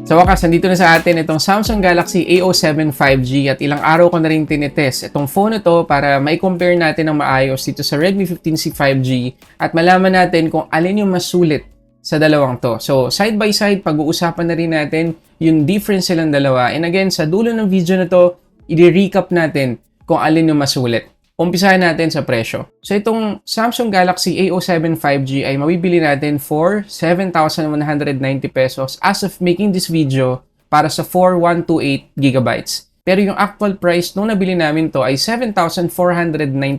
Sa wakas, nandito na sa atin itong Samsung Galaxy A07 5G at ilang araw ko na rin tinetest itong phone na to para mai-compare natin ng maayos dito sa Redmi 15C 5G at malaman natin kung alin yung mas sulit sa dalawang to. So, side by side, pag-uusapan na rin natin yung difference silang dalawa. And again, sa dulo ng video na to, i-recap natin kung alin yung mas sulit. Umpisahan natin sa presyo. So itong Samsung Galaxy A07 5G ay mabibili natin for 7,190 pesos as of making this video para sa 4128GB. Pero yung actual price nung nabili namin to ay 7,490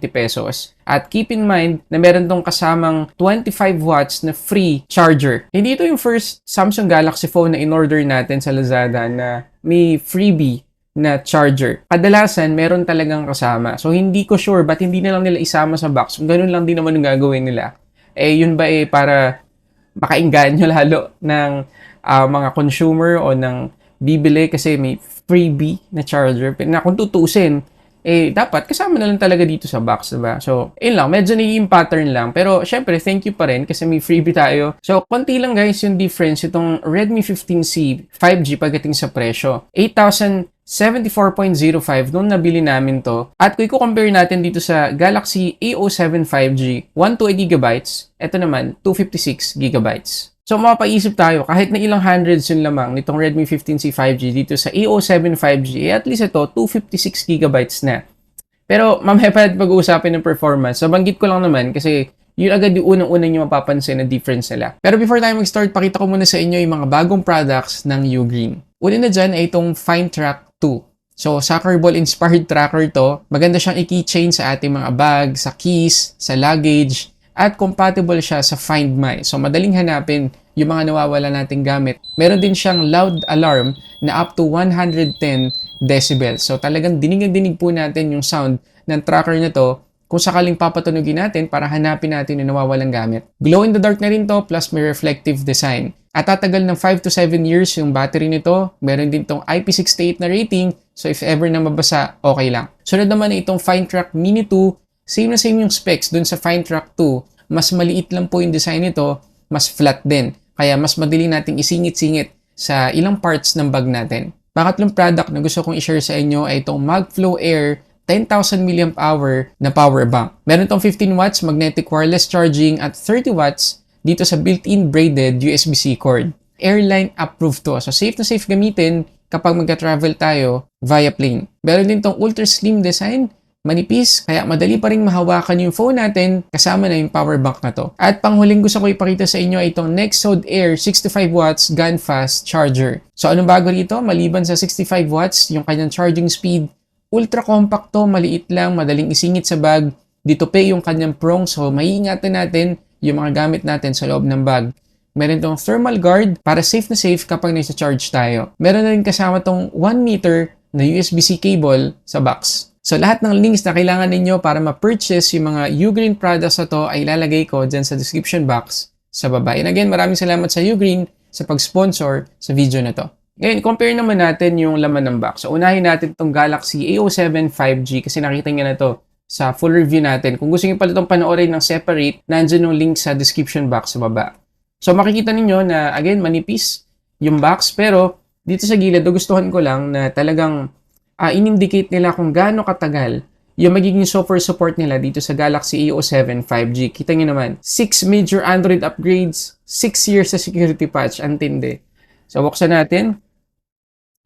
pesos. At keep in mind na meron tong kasamang 25 watts na free charger. Hindi ito yung first Samsung Galaxy phone na in-order natin sa Lazada na may freebie na charger. Kadalasan, meron talagang kasama. So, hindi ko sure ba't hindi na lang nila isama sa box. Ganun lang din naman yung gagawin nila. Yun ba para makainganyo lalo ng mga consumer o ng bibili kasi may freebie na charger. Na kung tutusin, dapat kasama na lang talaga dito sa box, diba? So, yun lang. Medyo naging pattern lang. Pero, syempre, thank you pa rin kasi may freebie tayo. So, konti lang guys yung difference itong Redmi 15C 5G pagdating sa presyo. 8,074.05 nung nabili namin to. At kung i-compare natin dito sa Galaxy A07 5G, 128GB, ito naman, 256GB. So, mapapaisip tayo, kahit na ilang hundreds yung lamang nitong Redmi 15C 5G dito sa A07 5G, at least ito, 256GB na. Pero, mamaya pa natin pag-uusapin ng performance. So, banggit ko lang naman kasi yun agad yung unang-unang nyo mapapansin na difference nila. Pero before tayo mag-start, pakita ko muna sa inyo yung mga bagong products ng Ugreen. Una na dyan ay itong FindTrack 2. So, soccer ball inspired tracker to. Maganda siyang i-keychain sa ating mga bag, sa keys, sa luggage, at compatible siya sa Find My. So, madaling hanapin yung mga nawawala nating gamit. Meron din siyang loud alarm na up to 110 decibels. So, talagang dinig po natin yung sound ng tracker na to kung sakaling papatunugin natin para hanapin natin yung nawawalang gamit. Glow in the dark na rin to, plus may reflective design. At tatagal ng 5 to 7 years yung battery nito. Meron din tong IP68 na rating. So if ever na mabasa, okay lang. Sunod naman na itong FindTrack Mini 2. Same na same yung specs dun sa FindTrack 2. Mas maliit lang po yung design nito. Mas flat din. Kaya mas madali nating isingit-singit sa ilang parts ng bag natin. Pangatlong product na gusto kong i-share sa inyo ay itong MagFlow Air 10,000 mAh na power bank. Meron tong 15 watts magnetic wireless charging at 30 watts dito sa built-in braided USB-C cord. Airline approved to. So safe na safe gamitin kapag magka-travel tayo via plane. Meron din tong ultra slim design, manipis, kaya madali pa rin mahawakan yung phone natin kasama na yung power bank na to. At panghuling gusto ko ipakita sa inyo ay itong Nexode Air 65 watts gun fast charger. So anong bago rito? Maliban sa 65 watts, yung kanyang charging speed, ultra compact to, maliit lang, madaling isingit sa bag. Dito pa yung kanyang prong, so maiingatan natin yung mga gamit natin sa loob ng bag. Meron tong thermal guard para safe na safe kapag nasa-charge tayo. Meron na rin kasama tong 1 meter na USB-C cable sa box. So lahat ng links na kailangan ninyo para ma-purchase yung mga Ugreen products na to ay ilalagay ko dyan sa description box sa baba. And again, maraming salamat sa Ugreen sa pag-sponsor sa video na to. Ngayon, compare naman natin yung laman ng box. So, unahin natin itong Galaxy A07 5G kasi nakita nyo na to sa full review natin. Kung gusto nyo pala itong panoorin ng separate, nandyan yung link sa description box sa baba. So, makikita ninyo na, again, manipis yung box. Pero, dito sa gilid, gustuhan ko lang na talagang in-indicate nila kung gaano katagal yung magiging software support nila dito sa Galaxy A07 5G. Kita nyo naman, 6 major Android upgrades, 6 years sa security patch. Antindi. So, buksan natin.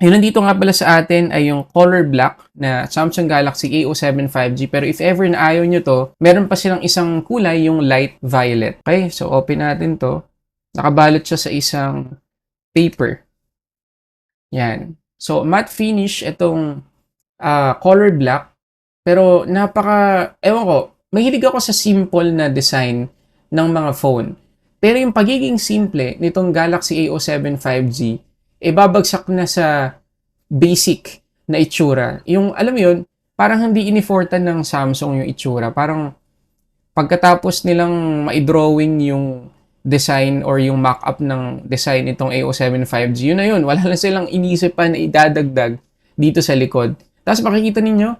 Yung nandito nga pala sa atin ay yung color black na Samsung Galaxy A07 5G. Pero if ever na ayaw nyo to, meron pa silang isang kulay, yung light violet. Okay, so open natin to. Nakabalot siya sa isang paper. Yan. So matte finish itong color black. Pero ewan ko, mahilig ako sa simple na design ng mga phone. Pero yung pagiging simple nitong Galaxy A07 5G, babagsak na sa basic na itsura. Yung, alam mo yun, parang hindi inifortan ng Samsung yung itsura. Parang pagkatapos nilang ma-drawing yung design or yung mock-up ng design itong A07 5G, yun na yun. Wala na silang inisip pa na idadagdag dito sa likod. Tapos makikita ninyo,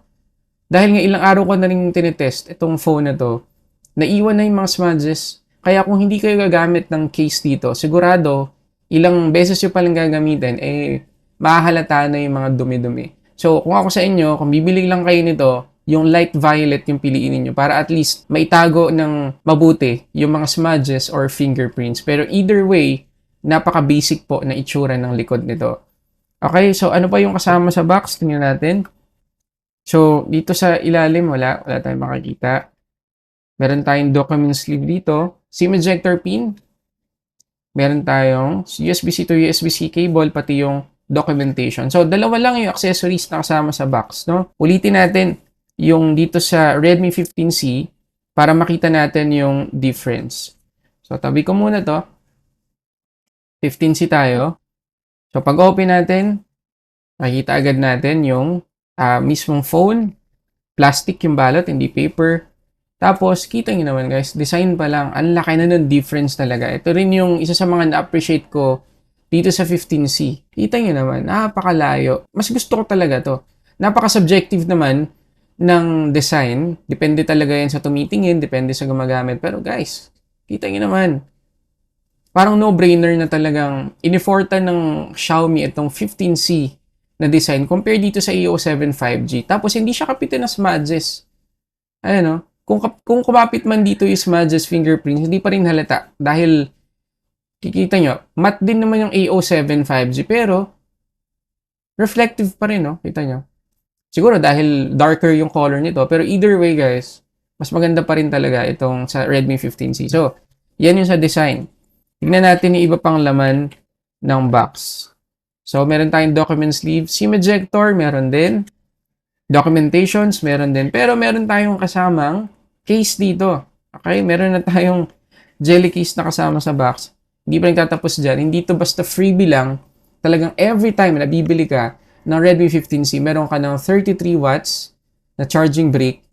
dahil nga ilang araw ko na rin tinetest itong phone na to, naiwan na yung mga smudges. Kaya kung hindi kayo gagamit ng case dito, sigurado ilang beses nyo palang gagamitin, mahahalata na yung mga dumi-dumi. So, kung ako sa inyo, kung bibili lang kayo nito, yung light violet yung piliin niyo para at least maitago ng mabuti yung mga smudges or fingerprints. Pero either way, napaka-basic po na itsura ng likod nito. Okay, so ano pa yung kasama sa box? Tingnan natin. So, dito sa ilalim, wala tayong makikita. Meron tayong document sleeve dito. SIM ejector pin. Meron tayong USB-C to USB-C cable, pati yung documentation. So, dalawa lang yung accessories na kasama sa box, no? Ulitin natin yung dito sa Redmi 15C para makita natin yung difference. So, tabi ko muna to. 15C tayo. So, pag open natin, makikita agad natin yung mismong phone. Plastic yung balot, hindi paper. Tapos, kita nyo naman guys, design pa lang, ang laki na ng difference talaga. Ito rin yung isa sa mga na-appreciate ko dito sa 15C. Kita nyo naman, napakalayo. Mas gusto ko talaga to. Napaka-subjective naman ng design. Depende talaga yan sa tumitingin, depende sa gumagamit. Pero guys, kita nyo naman, parang no-brainer na talagang inifortan ng Xiaomi itong 15C na design compared dito sa EO7 5G. Tapos, hindi siya kapitin na smudges. Ayan o. Kung kumapit man dito yung smudges fingerprints, hindi pa rin halata. Dahil, kikita nyo, matte din naman yung EO7 5G, pero reflective pa rin, no? Kita nyo. Siguro dahil darker yung color nito, pero either way, guys, mas maganda pa rin talaga itong sa Redmi 15C. So, yan yung sa design. Tignan natin yung iba pang laman ng box. So, meron tayong document sleeve, SIM ejector, meron din. Documentations, meron din. Pero meron tayong kasamang case dito. Okay? Meron na tayong jelly case na kasama sa box. Hindi pa rin tatapos dyan. Hindi to basta freebie lang. Talagang every time na bibili ka ng Redmi 15C, meron ka ng 33 watts na charging brick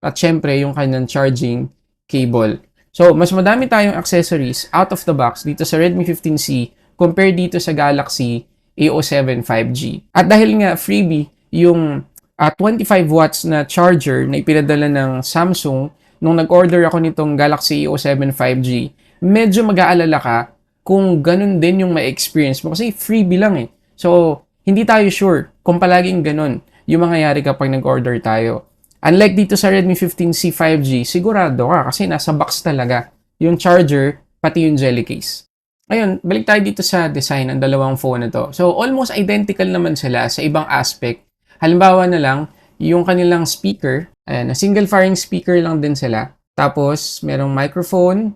at syempre yung kanyang charging cable. So, mas madami tayong accessories out of the box dito sa Redmi 15C compared dito sa Galaxy A07 5G. At dahil nga freebie yung 25 watts na charger na ipinadala ng Samsung nung nag-order ako nitong Galaxy A07 5G, medyo mag-aalala ka kung ganun din yung may experience mo kasi freebie lang eh. So, hindi tayo sure kung palaging ganun yung mangyayari kapag nag-order tayo. Unlike dito sa Redmi 15C 5G, sigurado ka kasi nasa box talaga yung charger pati yung jelly case. Ayun, balik tayo dito sa design ng dalawang phone na to. So, almost identical naman sila sa ibang aspect. Halimbawa na lang, yung kanilang speaker, ayan, single firing speaker lang din sila. Tapos, merong microphone,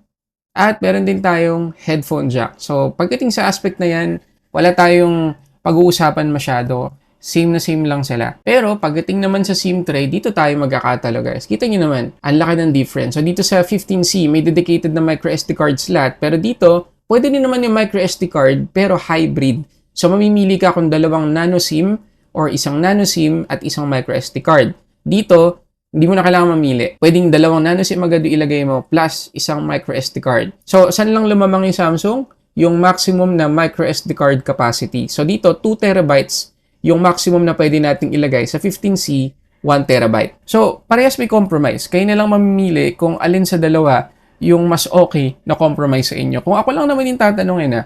at meron din tayong headphone jack. So, pagdating sa aspect na yan, wala tayong pag-uusapan masyado. Same na same lang sila. Pero, pagdating naman sa SIM tray, dito tayo magkakatalo guys. Kita nyo naman, ang laki ng difference. So, dito sa 15C, may dedicated na microSD card slot. Pero dito, pwede din naman yung microSD card, pero hybrid. So, mamimili ka kung dalawang nano SIM or isang nano SIM at isang microSD card. Dito, hindi mo na kailangan mamili. Pwedeng dalawang nano SIM agad ilagay mo plus isang microSD card. So, saan lang lumamang yung Samsung? Yung maximum na microSD card capacity. So, dito, 2 terabytes yung maximum na pwede nating ilagay. Sa 15C, 1 terabyte. So, parehas may compromise. Kayo na lang mamimili kung alin sa dalawa yung mas okay na compromise sa inyo. Kung ako lang naman yung tatanungin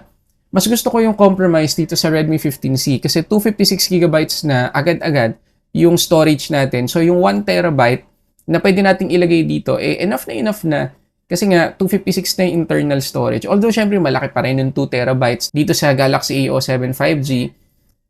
mas gusto ko yung compromise dito sa Redmi 15C kasi 256GB na agad-agad yung storage natin. So, yung 1 terabyte na pwede nating ilagay dito, enough na. Kasi nga, 256 na yung internal storage. Although, syempre, malaki pa rin yung 2 terabytes dito sa Galaxy A07 5G.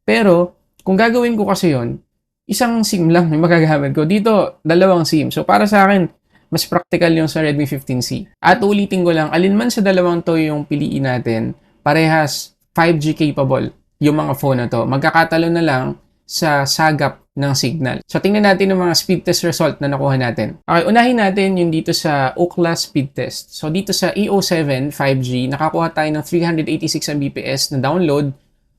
Pero, kung gagawin ko kasi yon, isang SIM lang yung magagamit ko. Dito, dalawang SIM. So, para sa akin, mas practical yung sa Redmi 15C. At ulitin ko lang, alinman sa dalawang to yung piliin natin, parehas 5G capable yung mga phone na to. Magkakatalo na lang sa sagap ng signal. So, tingnan natin yung mga speed test result na nakuha natin. Okay, unahin natin yung dito sa Ookla speed test. So, dito sa EO7 5G, nakakuha tayo ng 386 Mbps na download,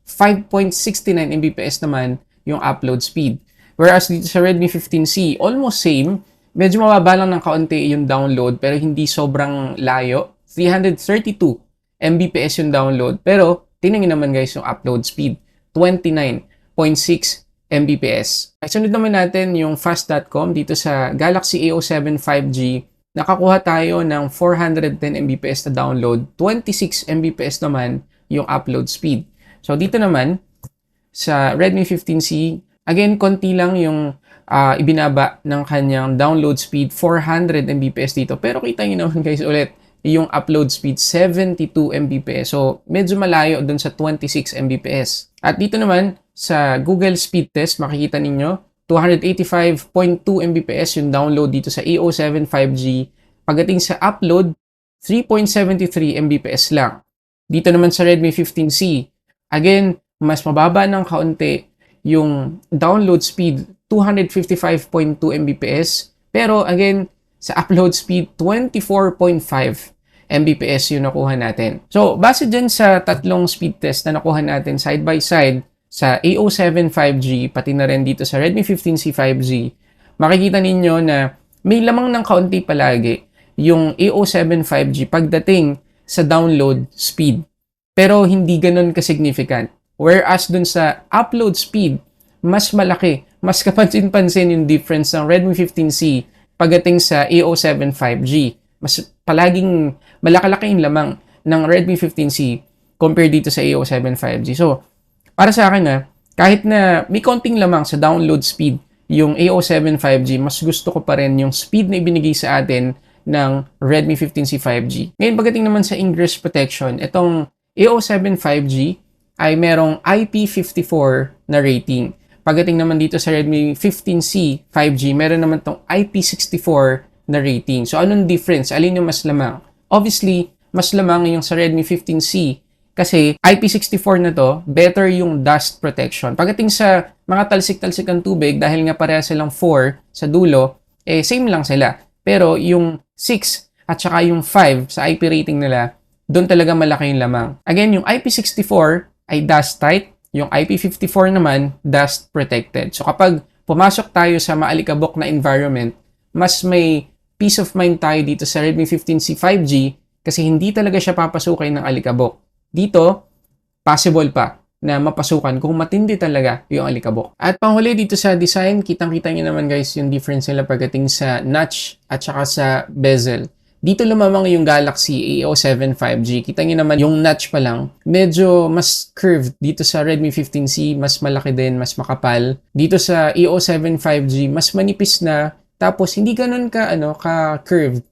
5.69 Mbps naman yung upload speed. Whereas dito sa Redmi 15C, almost same. Medyo mababa lang ng kaunti yung download pero hindi sobrang layo. 332 Mbps yung download. Pero, tingnan nyo naman guys yung upload speed. 29.6 Mbps. Sunod naman natin yung fast.com dito sa Galaxy A07 5G. Nakakuha tayo ng 410 Mbps na download. 26 Mbps naman yung upload speed. So, dito naman, sa Redmi 15C, again, konti lang yung ibinaba ng kanyang download speed, 400 Mbps dito. Pero kita nyo naman guys ulit, yung upload speed, 72 Mbps. So, medyo malayo dun sa 26 Mbps. At dito naman, sa Google Speed Test, makikita ninyo, 285.2 Mbps yung download dito sa A07 5G. Pagdating sa upload, 3.73 Mbps lang. Dito naman sa Redmi 15C, again, mas mababa ng kaunti yung download speed, 255.2 Mbps. Pero again, sa upload speed, 24.5 Mbps yung nakuha natin. So, base dyan sa tatlong speed test na nakuha natin side by side, sa A07 5G, pati na rin dito sa Redmi 15C 5G, makikita ninyo na may lamang ng kaunti palagi yung A07 5G pagdating sa download speed. Pero hindi ganun ka-significant. Whereas dun sa upload speed, mas malaki, mas kapansin-pansin yung difference ng Redmi 15C pagdating sa A07 5G. Mas palaging malaki-laki yung lamang ng Redmi 15C compared dito sa A07 5G. So, para sa akin kahit na may konting lamang sa download speed yung A07 5G, mas gusto ko pa rin yung speed na ibinigay sa atin ng Redmi 15C 5G. Ngayon, pagdating naman sa ingress protection, itong A07 5G ay merong IP54 na rating. Pagdating naman dito sa Redmi 15C 5G, meron naman itong IP64 na rating. So, anong difference? Alin yung mas lamang? Obviously, mas lamang yung sa Redmi 15C kasi IP64 na to, better yung dust protection. Pagdating sa mga talsik-talsik ng tubig, dahil nga pareha silang 4 sa dulo, same lang sila. Pero yung 6 at saka yung 5 sa IP rating nila, doon talaga malaki yung lamang. Again, yung IP64 ay dust tight, yung IP54 naman, dust protected. So kapag pumasok tayo sa maalikabok na environment, mas may peace of mind tayo dito sa Redmi 15C 5G kasi hindi talaga siya papasukin ng alikabok. Dito, possible pa na mapasukan kung matindi talaga yung alikabok. At panghuli dito sa design, kitang-kita nyo naman guys yung difference nila pagdating sa notch at saka sa bezel. Dito lumamang yung Galaxy A07 5G. Kita nyo naman yung notch pa lang, medyo mas curved. Dito sa Redmi 15C, mas malaki din, mas makapal. Dito sa A07 5G, mas manipis na, tapos hindi ganun ka curved.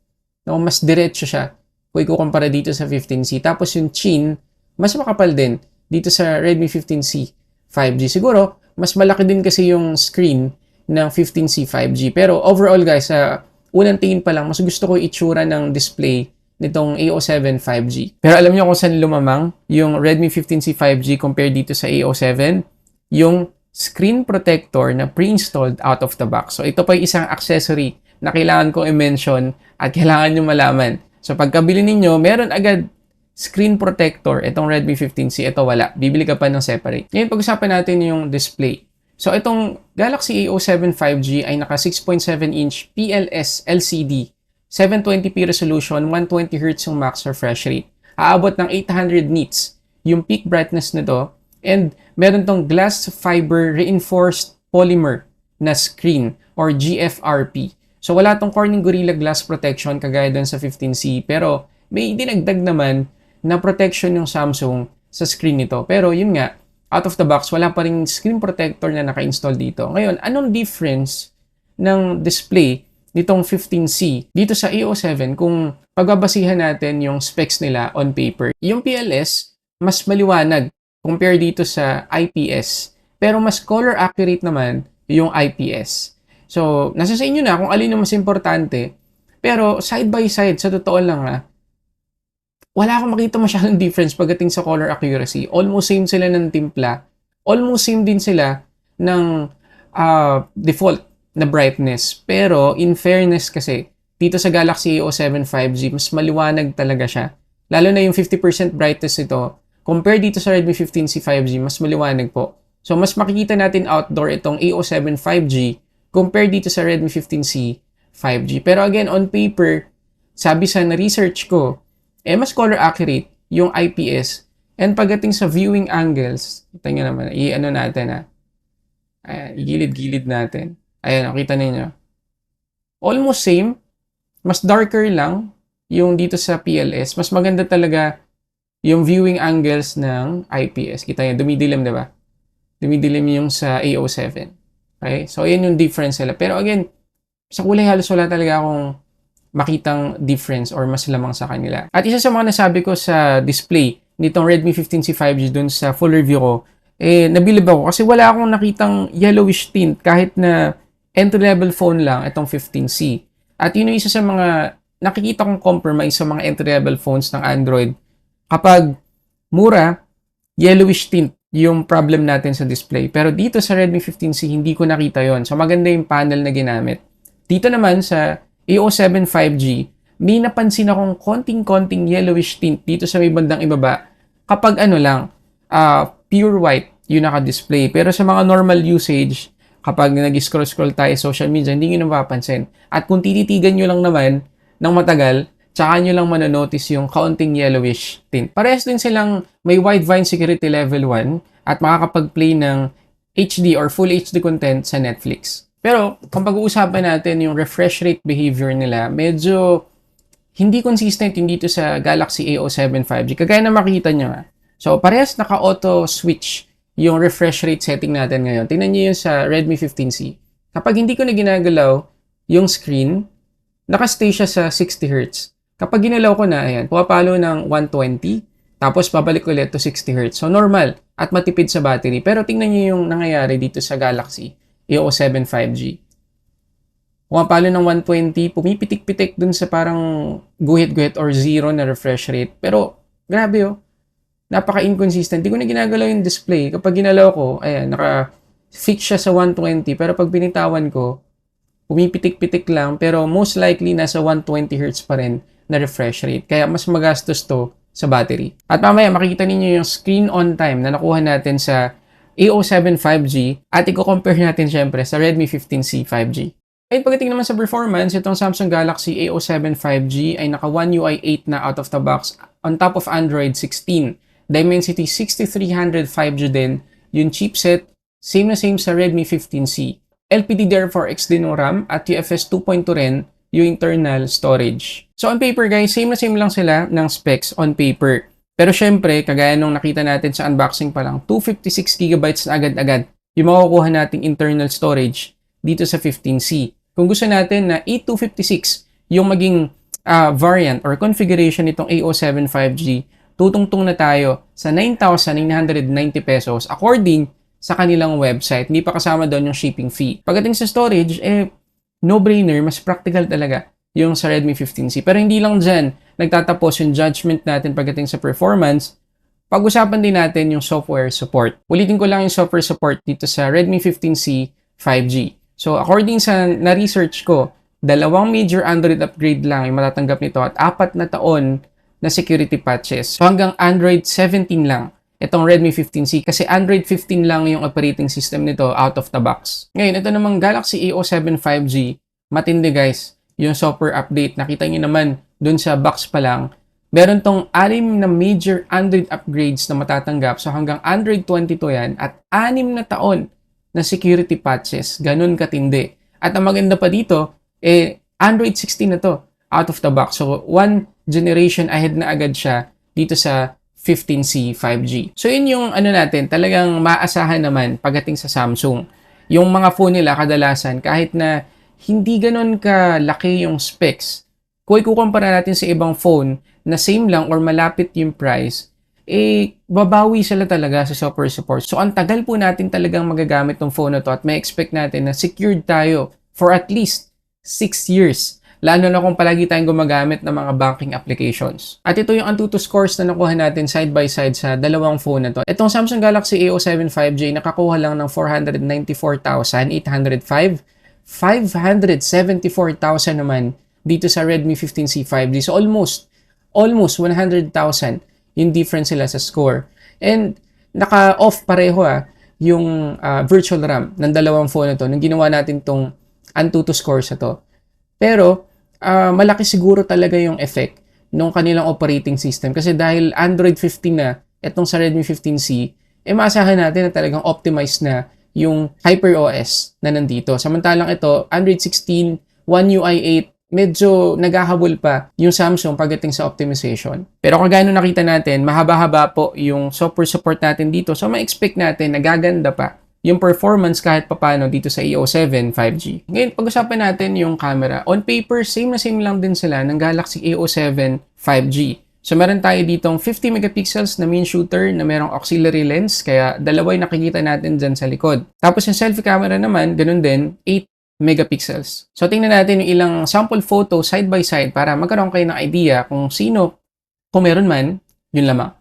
No, mas diretso siya kung ikukumpara dito sa 15C. Tapos yung chin, mas makapal din dito sa Redmi 15C 5G. Siguro, mas malaki din kasi yung screen ng 15C 5G. Pero overall guys, sa unang tingin pa lang, mas gusto ko itsura ng display nitong A07 5G. Pero alam niyo kung saan lumamang yung Redmi 15C 5G compared dito sa A07? Yung screen protector na pre-installed out of the box. So ito pa yung isang accessory na kailangan kong i-mention at kailangan nyo malaman. So pagkabili ninyo, meron agad screen protector, itong Redmi 15C, ito wala. Bibili ka pa ng separate. Ngayon, pag-usapan natin yung display. So, itong Galaxy A07 5G ay naka 6.7-inch PLS LCD, 720p resolution, 120Hz yung max refresh rate. Aabot ng 800 nits yung peak brightness nito, and meron tong glass fiber reinforced polymer na screen or GFRP. So, wala tong Corning Gorilla Glass protection kagaya dun sa 15C, pero may dinagdag naman na protection yung Samsung sa screen nito. Pero yun nga, out of the box, wala pa rin screen protector na naka-install dito. Ngayon, anong difference ng display nitong 15C dito sa A07 kung pagbabasihan natin yung specs nila on paper? Yung PLS, mas maliwanag compare dito sa IPS. Pero mas color accurate naman yung IPS. So, nasa sa inyo na kung alin yung mas importante. Pero side by side, sa totoo lang wala akong makita masyadong difference pagdating sa color accuracy. Almost same sila ng timpla. Almost same din sila ng default na brightness. Pero in fairness kasi, dito sa Galaxy A07 5G, mas maliwanag talaga siya. Lalo na yung 50% brightness nito, compare dito sa Redmi 15C 5G, mas maliwanag po. So, mas makikita natin outdoor itong A07 5G compare dito sa Redmi 15C 5G. Pero again, on paper, sabi sa na-research ko, mas color accurate yung IPS. And pagdating sa viewing angles, kita nyo naman, i-ano natin ayan, igilid-gilid natin. Ayan, nakita ninyo. Almost same. Mas darker lang yung dito sa PLS. Mas maganda talaga yung viewing angles ng IPS. Kita nyo, dumidilim, di ba? Dumidilim yung sa A07. Okay? So, ayan yung difference nila. Pero again, sa kulay halos wala talaga akong makitang difference or mas lamang sa kanila. At isa sa mga nasabi ko sa display nitong Redmi 15C 5G dun sa full review ko, nabilib ako kasi wala akong nakitang yellowish tint kahit na entry-level phone lang itong 15C. At yun yung isa sa mga nakikita kong compromise sa mga entry-level phones ng Android. Kapag mura, yellowish tint yung problem natin sa display. Pero dito sa Redmi 15C, hindi ko nakita yon. So maganda yung panel na ginamit. Dito naman sa A07 5G, may napansin akong konting-konting yellowish tint dito sa may bandang ibaba kapag pure white yung naka-display. Pero sa mga normal usage, kapag nag-scroll-scroll tayo sa social media, hindi nyo napapansin. At kung tititigan nyo lang naman ng matagal, tsaka nyo lang mananotice yung kaunting yellowish tint. Parehas din silang may Widevine Security Level 1 at makakapag-play ng HD or Full HD content sa Netflix. Pero kung pag-uusapan natin yung refresh rate behavior nila, medyo hindi consistent yung dito sa Galaxy A07 5G. Kagaya na makita nyo. So parehas naka-auto switch yung refresh rate setting natin ngayon. Tingnan nyo yun sa Redmi 15C. Kapag hindi ko na ginagalaw yung screen, nakastay siya sa 60Hz. Kapag ginalaw ko na, ayan, pumapalo ng 120, tapos pabalik ulit to 60Hz. So normal at matipid sa battery. Pero tingnan nyo yung nangyayari dito sa Galaxy A07 5G. Pumapalo ng 120, pumipitik-pitik dun sa parang guhit-guhit or zero na refresh rate. Pero grabe napaka-inconsistent. Di ko na ginagalaw yung display. Kapag ginalaw ko, ayan, naka-fix siya sa 120. Pero pag binitawan ko, pumipitik-pitik lang. Pero most likely, nasa 120Hz pa rin na refresh rate. Kaya mas magastos to sa battery. At mamaya, makikita ninyo yung screen on time na nakuha natin sa A07 5G. At i-compare natin syempre sa Redmi 15C 5G. At pagdating naman sa performance, itong Samsung Galaxy A07 5G ay naka One UI 8 na out of the box on top of Android 16. Dimensity 6300 5G din. Yung chipset, same na same sa Redmi 15C. LPDDR4X din yung RAM at UFS 2.2 rin yung internal storage. So on paper guys, same na same lang sila ng specs on paper. Pero syempre, kagaya nung nakita natin sa unboxing pa lang, 256GB na agad-agad yung makukuha nating internal storage dito sa 15C. Kung gusto natin na A256 yung maging variant or configuration nitong A07 5G, tutungtong na tayo sa 9,990 pesos according sa kanilang website. Hindi pa kasama doon yung shipping fee. Pagdating sa storage, no-brainer, mas practical talaga yung sa Redmi 15C. Pero hindi lang dyan nagtatapos yung judgment natin pagdating sa performance. Pag-usapan din natin yung software support. Ulitin ko lang yung software support dito sa Redmi 15C 5G. So, according sa na-research ko, 2 major Android upgrade lang yung matatanggap nito at 4 na taon na security patches. So, hanggang Android 17 lang itong Redmi 15C kasi Android 15 lang yung operating system nito out of the box. Ngayon, ito namang Galaxy A07 5G, matindi guys, yung software update. Nakita nyo naman dun sa box pa lang, meron tong 6 na major Android upgrades na matatanggap. So, hanggang Android 22 yan at 6 na taon na security patches. Ganun katindi. At ang maganda pa dito, Android 16 na to out of the box. So, 1 generation ahead na agad siya dito sa 15C 5G. So, yun yung natin, talagang maasahan naman pagdating sa Samsung. Yung mga phone nila kadalasan, kahit na hindi ganun kalaki yung specs, kung ikukumpara natin sa ibang phone na same lang or malapit yung price, babawi sila talaga sa software support. So, ang tagal po natin talagang magagamit ng phone na to at may expect natin na secured tayo for at least 6 years. Lalo na kung palagi tayong gumagamit ng mga banking applications. At ito yung Antutu scores na nakuha natin side by side sa dalawang phone na to. Itong Samsung Galaxy A07 5G nakakuha lang ng 494,805. 574,000 naman dito sa Redmi 15C 5G. So, almost 100,000 yung difference sila sa score. And naka-off pareho yung virtual RAM ng dalawang phone na to nung ginawa natin tong Antutu scores na to. Pero malaki siguro talaga yung effect ng kanilang operating system kasi dahil Android 15 na itong sa Redmi 15C, maasahan natin na talagang optimized na yung HyperOS na nandito. Samantalang ito, Android 16, One UI medyo naghahabol pa yung Samsung pagdating sa optimization. Pero kagaya nung nakita natin, mahaba-haba po yung software support natin dito. So, ma-expect natin na gaganda pa yung performance kahit papano dito sa A07 5G. Ngayon, pag-usapan natin yung camera. On paper, same na same lang din sila ng Galaxy A07 5G. So, meron tayo ditong 50 megapixels na main shooter na merong auxiliary lens, kaya dalawa yung nakikita natin dyan sa likod. Tapos yung selfie camera naman, ganun din, 8 megapixels. So, tingnan natin yung ilang sample photo side by side para magkaroon kayo ng idea kung sino, kung meron man, yun lamang.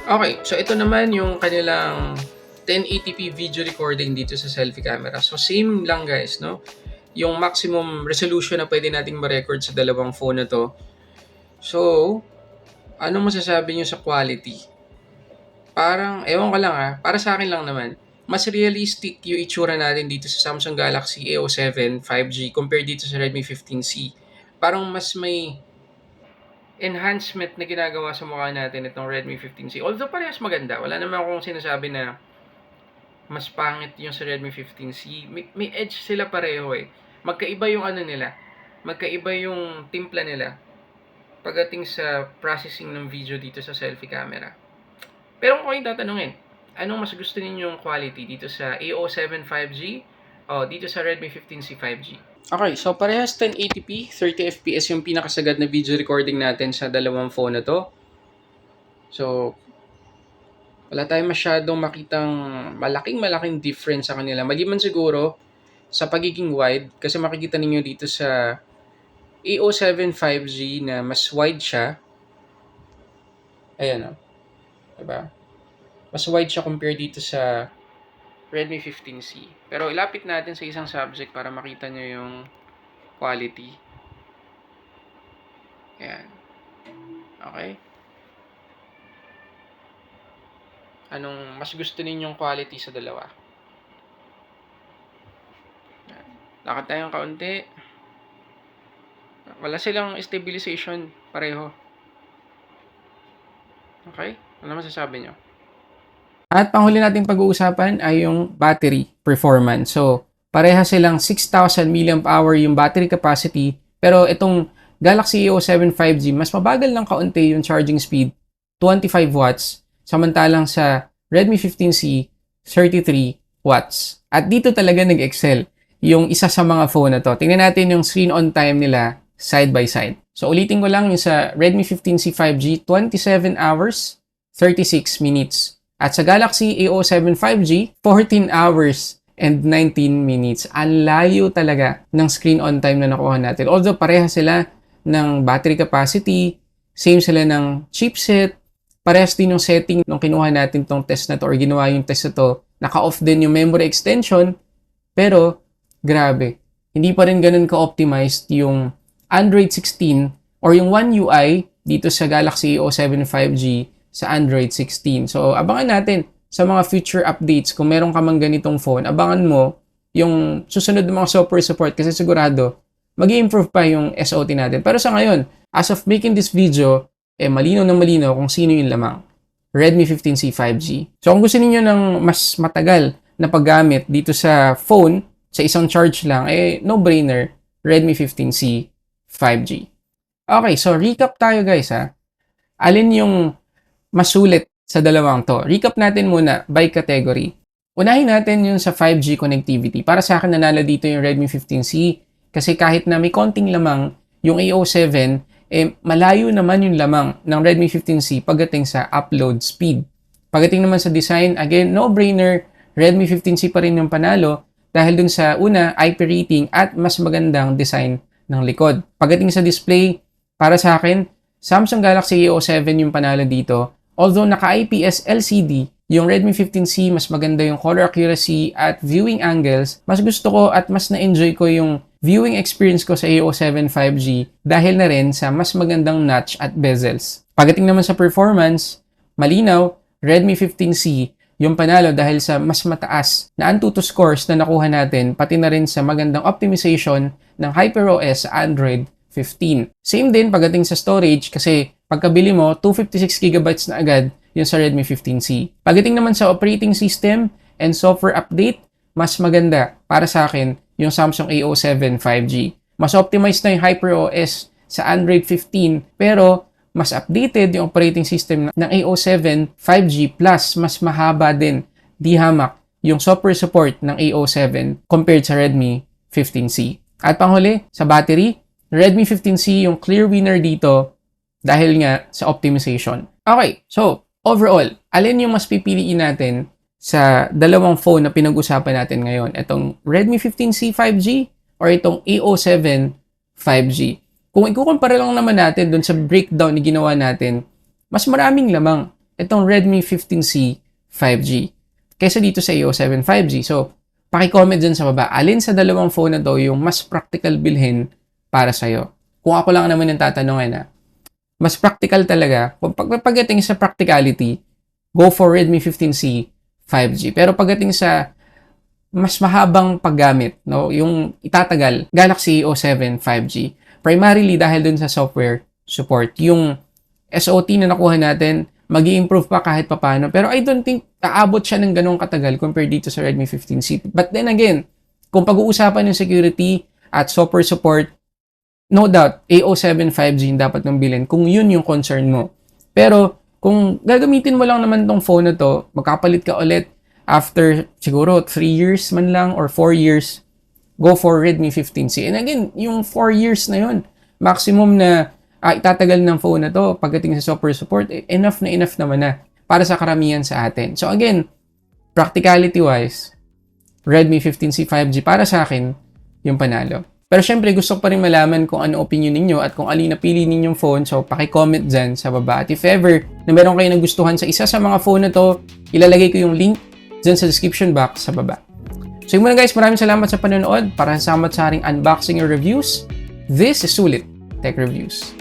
Okay, so ito naman yung kanilang 1080p video recording dito sa selfie camera. So, same lang guys, no? Yung maximum resolution na pwede nating ma-record sa dalawang phone na to. So, anong masasabi nyo sa quality? Parang, ewan ko lang para sa akin lang naman, mas realistic yung itsura natin dito sa Samsung Galaxy A07 5G compared dito sa Redmi 15C. Parang mas may enhancement na ginagawa sa mukha natin itong Redmi 15C. Although parehas maganda, wala naman akong sinasabi na mas pangit yung sa Redmi 15C. May edge sila pareho eh. Magkaiba yung ano nila. Magkaiba yung timpla nila pagdating sa processing ng video dito sa selfie camera. Pero kung kayo tatanungin, anong mas gusto ninyong quality dito sa A07 5G o dito sa Redmi 15C 5G? Okay, so parehas 1080p, 30 fps yung pinakasagad na video recording natin sa dalawang phone na to. So, wala tayong masyadong makitang malaking difference sa kanila. Maliban siguro sa pagiging wide, kasi makikita ninyo dito sa A07 5G na mas wide siya. Ayan o. Diba? Mas wide siya compared dito sa Redmi 15C. Pero ilapit natin sa isang subject para makita nyo yung quality. Ayan. Okay. Anong mas gusto ninyong quality sa dalawa? Ayan. Lakad tayong kaunti. Wala silang stabilization pareho. Okay? Ano masasabi nyo? At panghuli nating pag-uusapan ay yung battery performance. So, pareha silang 6,000 mAh yung battery capacity. Pero itong Galaxy A07 5G, mas mabagal ng kaunti yung charging speed, 25 watts. Samantalang sa Redmi 15C, 33 watts. At dito talaga nag-excel yung isa sa mga phone na to. Tingnan natin yung screen on time nila side by side. So, ulitin ko lang yung sa Redmi 15C 5G, 27 hours, 36 minutes. At sa Galaxy A07 5G, 14 hours and 19 minutes. Ang layo talaga ng screen on time na nakuha natin. Although pareha sila ng battery capacity, same sila ng chipset, parehas din yung setting nung kinuha natin tong test na to or ginawa yung test na to. Naka-off din yung memory extension, pero grabe. Hindi pa rin ganun ka-optimized yung Android 16 or yung One UI dito sa Galaxy A07 5G sa Android 16. So, abangan natin sa mga future updates. Kung meron ka mang ganitong phone, abangan mo yung susunod ng mga software support kasi sigurado mag-i-improve pa yung SOT natin. Pero sa ngayon, as of making this video, malinaw na malinaw kung sino yung lamang. Redmi 15C 5G. So, kung gusto niyo ng mas matagal na paggamit dito sa phone, sa isang charge lang, no-brainer, Redmi 15C 5G. Okay, so recap tayo guys ha. Alin yung masulit sa dalawang to? Recap natin muna by category. Unahin natin yung sa 5G connectivity. Para sa akin nanalo dito yung Redmi 15C kasi kahit na may konting lamang yung A07, malayo naman yung lamang ng Redmi 15C pagdating sa upload speed. Pagdating naman sa design, again, no-brainer, Redmi 15C pa rin yung panalo dahil dun sa una, IP rating at mas magandang design ng likod. Pagdating sa display, para sa akin, Samsung Galaxy A07 yung panalo dito. Although naka-IPS LCD, yung Redmi 15C mas maganda yung color accuracy at viewing angles. Mas gusto ko at mas na-enjoy ko yung viewing experience ko sa A07 5G dahil na rin sa mas magandang notch at bezels. Pagdating naman sa performance, malinaw, Redmi 15C yung panalo dahil sa mas mataas na Antutu scores na nakuha natin pati na rin sa magandang optimization ng HyperOS sa Android 15. Same din pagdating sa storage kasi pagkabili mo, 256GB na agad yung sa Redmi 15C. Pagdating naman sa operating system and software update, mas maganda para sa akin yung Samsung A07 5G. Mas optimized na yung HyperOS sa Android 15 pero mas updated yung operating system ng A07 5G plus mas mahaba din, di hamak, yung software support ng A07 compared sa Redmi 15C. At panghuli, sa battery, Redmi 15C yung clear winner dito dahil nga sa optimization. Okay, so overall, alin yung mas pipiliin natin sa dalawang phone na pinag-usapan natin ngayon? Itong Redmi 15C 5G or itong A07 5G? Kung ikukumpara lang naman natin dun sa breakdown na ginawa natin, mas maraming lamang itong Redmi 15C 5G kaysa dito sa A07 5G. So, paki-comment dyan sa baba, alin sa dalawang phone na to yung mas practical bilhin para sa'yo? Kung ako lang naman yung tatanungin mas practical talaga. Kung pagdating sa practicality, go for Redmi 15C 5G. Pero pagdating sa mas mahabang paggamit, no, yung itatagal, Galaxy A07 5G. Primarily dahil dun sa software support. Yung SOT na nakuha natin, mag-i-improve pa kahit papano. Pero I don't think aabot siya ng ganong katagal compared dito sa Redmi 15C. But then again, kung pag-uusapan yung security at software support, no doubt, A07 5G yung dapat mong bilhin kung yun yung concern mo. Pero kung gagamitin mo lang naman tong phone na to, magkapalit ka ulit after siguro 3 years man lang or 4 years, go for Redmi 15C. And again, yung 4 years na yun, maximum na itatagal ng phone na to pagdating sa software support, enough naman na para sa karamihan sa atin. So again, practicality-wise, Redmi 15C 5G para sa akin, yung panalo. Pero syempre, gusto ko pa rin malaman kung ano opinion ninyo at kung alin napili ninyong phone. So, paki-comment dyan sa baba. At if ever na meron kayo nagustuhan sa isa sa mga phone na to, ilalagay ko yung link dyan sa description box sa baba. So yun muna guys, maraming salamat sa panonood. Para sa ating unboxing or reviews, this is Sulit Tech Reviews.